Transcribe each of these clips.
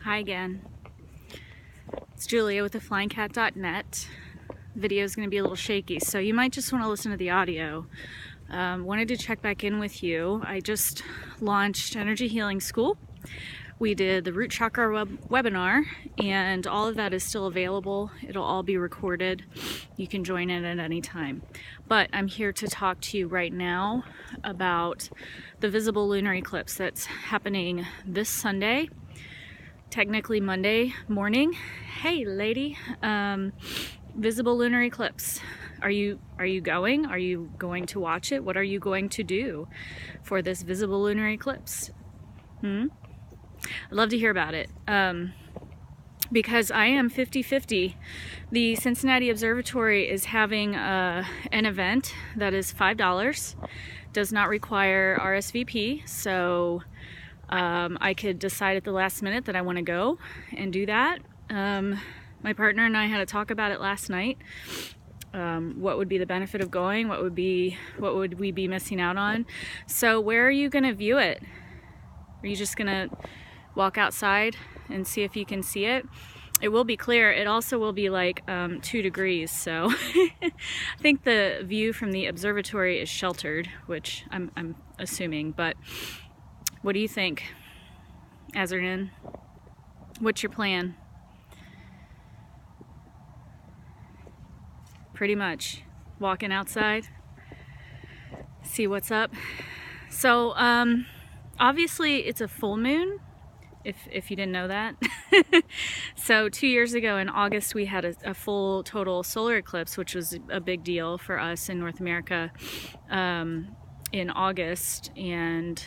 Hi again. It's Julia with theflyingcat.net. Video is going to be a little shaky, so you might just want to listen to the audio. Wanted to check back in with you. I just launched Energy Healing School. We did the Root Chakra webinar, and all of that is still available. It'll all be recorded. You can join in at any time. But I'm here to talk to you right now about the visible lunar eclipse that's happening this Sunday. Technically Monday morning. Hey lady, visible lunar eclipse. Are you going? Are you going to watch it? What are you going to do for this visible lunar eclipse? I'd love to hear about it. Because I am 50-50. The Cincinnati Observatory is having an event that is $5. Does not require RSVP, so I could decide at the last minute that I want to go and do that. My partner and I had a talk about it last night. What would be the benefit of going? What would we be missing out on? So where are you going to view it? Are you just going to walk outside and see if you can see it? It will be clear. It also will be like 2 degrees, so I think the view from the observatory is sheltered, which I'm assuming, but what do you think, Azarnin? What's your plan? Pretty much walking outside, see what's up. So obviously it's a full moon, if you didn't know that. So 2 years ago in August we had a full total solar eclipse, which was a big deal for us in North America in August. And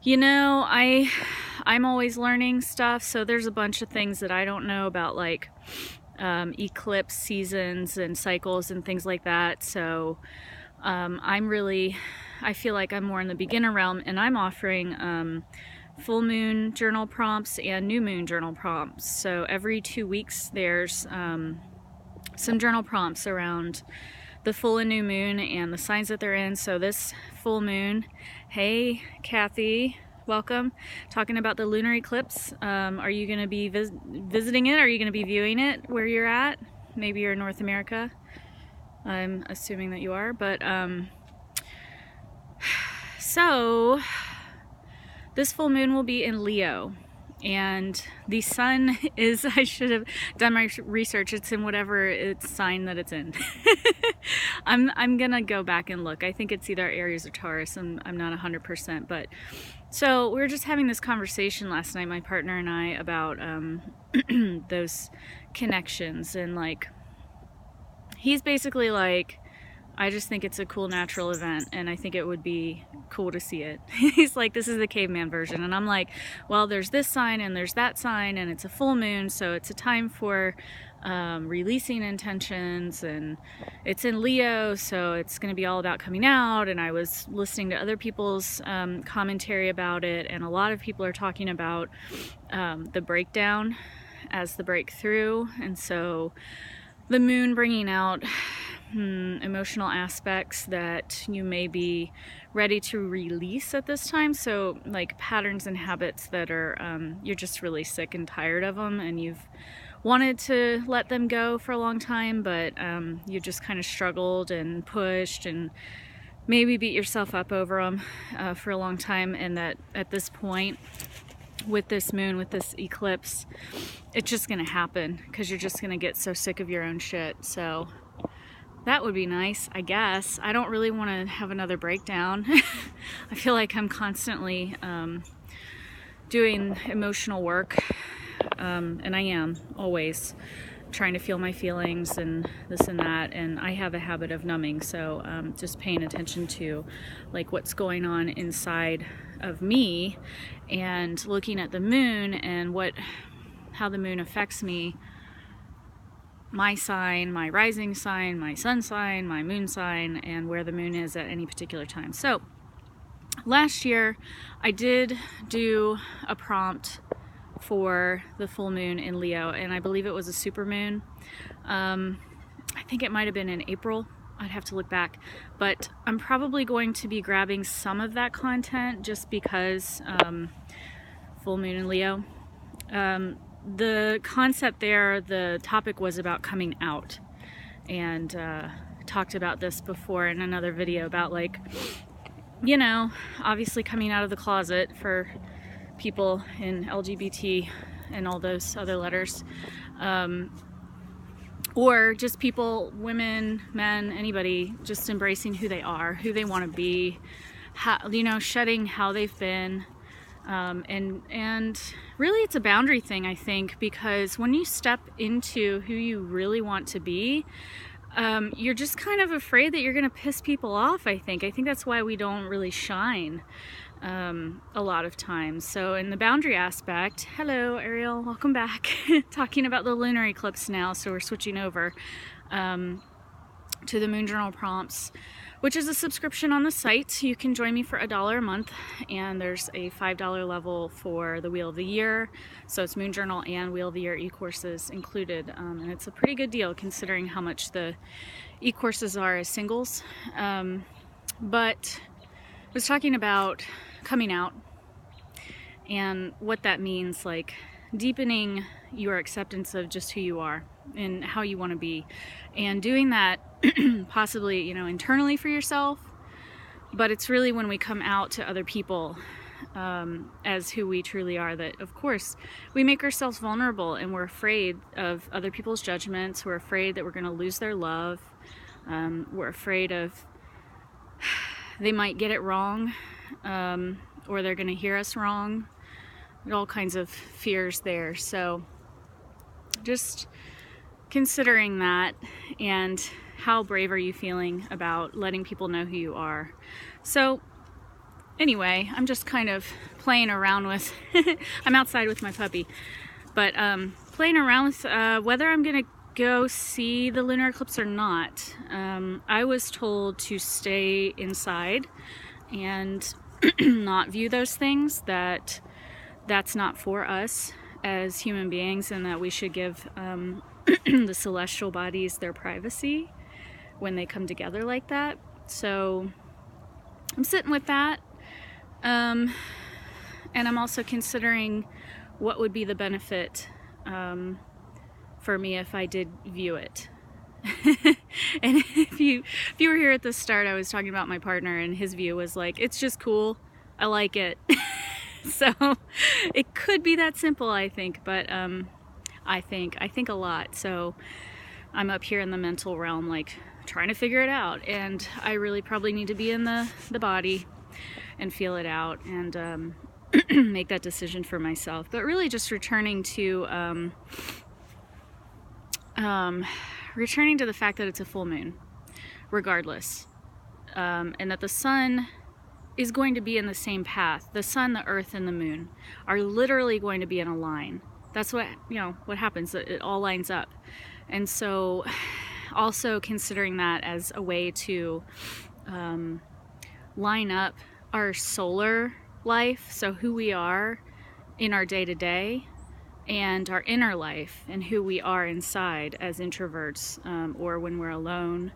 you know, I'm always learning stuff, so there's a bunch of things that I don't know about, like eclipse seasons and cycles and things like that. So I feel like I'm more in the beginner realm, and I'm offering full moon journal prompts and new moon journal prompts. So every 2 weeks there's some journal prompts around the full and new moon and the signs that they're in. So this full moon, hey Kathy, welcome. Talking about the lunar eclipse. Are you going to be visiting it? Are you going to be viewing it where you're at? Maybe you're in North America. I'm assuming that you are, but so this full moon will be in Leo, and the sun is, I should have done my research, it's in whatever sign that it's in. I'm gonna go back and look. I think it's either Aries or Taurus, and I'm not 100%, but so we were just having this conversation last night, my partner and I, about those connections, and like, he's basically like, I just think it's a cool natural event, and I think it would be cool to see it. He's like, this is the caveman version. And I'm like, well, there's this sign and there's that sign, and it's a full moon, so it's a time for releasing intentions, and it's in Leo, so it's going to be all about coming out. And I was listening to other people's commentary about it, and a lot of people are talking about the breakdown as the breakthrough. And so the moon bringing out emotional aspects that you may be ready to release at this time. So like patterns and habits that are you're just really sick and tired of them, and you've wanted to let them go for a long time, but you just kind of struggled and pushed and maybe beat yourself up over them for a long time. And that at this point, with this moon, with this eclipse, it's just gonna happen because you're just gonna get so sick of your own shit. So that would be nice, I guess. I don't really want to have another breakdown. I feel like I'm constantly doing emotional work, and I am always trying to feel my feelings and this and that, and I have a habit of numbing, so just paying attention to like what's going on inside of me, and looking at the moon and how the moon affects me, my sign, my rising sign, my sun sign, my moon sign, and where the moon is at any particular time. So last year I did do a prompt for the full moon in Leo, and I believe it was a super moon. I think it might have been in April. I'd have to look back, but I'm probably going to be grabbing some of that content just because full moon in Leo. The concept there, the topic was about coming out, and talked about this before in another video about, like, you know, obviously coming out of the closet for people in LGBT and all those other letters, or just people, women, men, anybody, just embracing who they are, who they want to be, how, you know, shedding how they've been. And really it's a boundary thing, I think, because when you step into who you really want to be, you're just kind of afraid that you're going to piss people off, I think. I think that's why we don't really shine a lot of times. So in the boundary aspect, hello Ariel, welcome back. Talking about the lunar eclipse now, so we're switching over to the moon journal prompts, which is a subscription on the site. You can join me for $1 a month, and there's a $5 level for the Wheel of the Year. So it's Moon Journal and Wheel of the Year e-courses included, and it's a pretty good deal considering how much the e-courses are as singles. But I was talking about coming out and what that means, like deepening your acceptance of just who you are and how you want to be, and doing that possibly, you know, internally for yourself, but it's really when we come out to other people as who we truly are that, of course, we make ourselves vulnerable, and we're afraid of other people's judgments. We're afraid that we're going to lose their love. We're afraid of they might get it wrong, or they're going to hear us wrong. There's all kinds of fears there. So just considering that, and how brave are you feeling about letting people know who you are. So anyway, I'm just kind of playing around with I'm outside with my puppy, but playing around with whether I'm gonna go see the lunar eclipse or not. I was told to stay inside and not view those things, that's not for us as human beings, and that we should give the celestial bodies their privacy when they come together like that. So I'm sitting with that, and I'm also considering what would be the benefit for me if I did view it. And if you were here at the start, I was talking about my partner, and his view was like, it's just cool, I like it. So it could be that simple, I think, but I think a lot. So I'm up here in the mental realm, like trying to figure it out, and I really probably need to be in the body and feel it out, and make that decision for myself. But really just returning to the fact that it's a full moon regardless, and that the sun is going to be in the same path. The sun, the earth, and the moon are literally going to be in a line. That's what, you know, what happens. It all lines up. And so also considering that as a way to line up our solar life, so who we are in our day-to-day, and our inner life, and who we are inside as introverts, or when we're alone.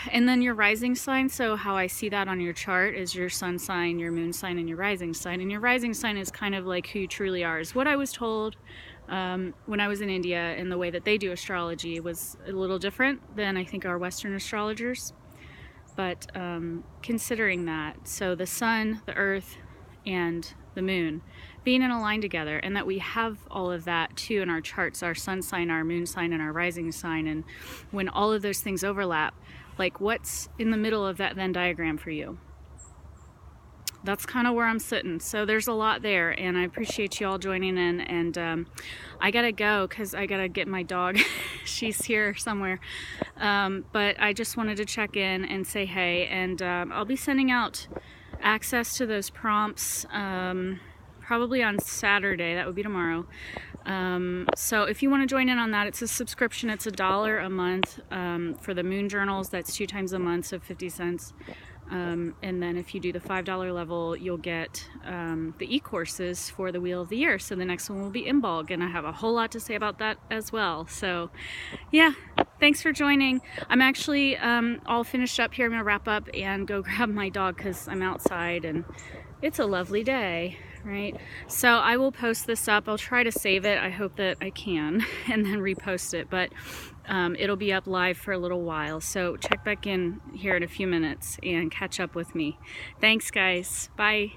And then your rising sign, so how I see that on your chart is your sun sign, your moon sign, and your rising sign. And your rising sign is kind of like who you truly are, is what I was told when I was in India, and the way that they do astrology was a little different than I think our Western astrologers. But considering that, so the sun, the earth, and the moon being in a line together, and that we have all of that too in our charts, our sun sign, our moon sign, and our rising sign, and when all of those things overlap, like what's in the middle of that Venn diagram for you? That's kind of where I'm sitting. So there's a lot there, and I appreciate you all joining in, and I gotta go because I gotta get my dog. She's here somewhere, but I just wanted to check in and say hey, and I'll be sending out access to those prompts probably on Saturday. That would be tomorrow. So if you want to join in on that, it's a subscription. It's $1 a month for the moon journals. That's 2 times a month, so 50 cents. And then if you do the $5 level, you'll get the e-courses for the Wheel of the Year. So the next one will be Imbolg, and I have a whole lot to say about that as well. So yeah, thanks for joining. I'm actually all finished up here. I'm gonna wrap up and go grab my dog because I'm outside and it's a lovely day. right? So I will post this up. I'll try to save it. I hope that I can, and then repost it, but it'll be up live for a little while. So check back in here in a few minutes and catch up with me. Thanks, guys. Bye.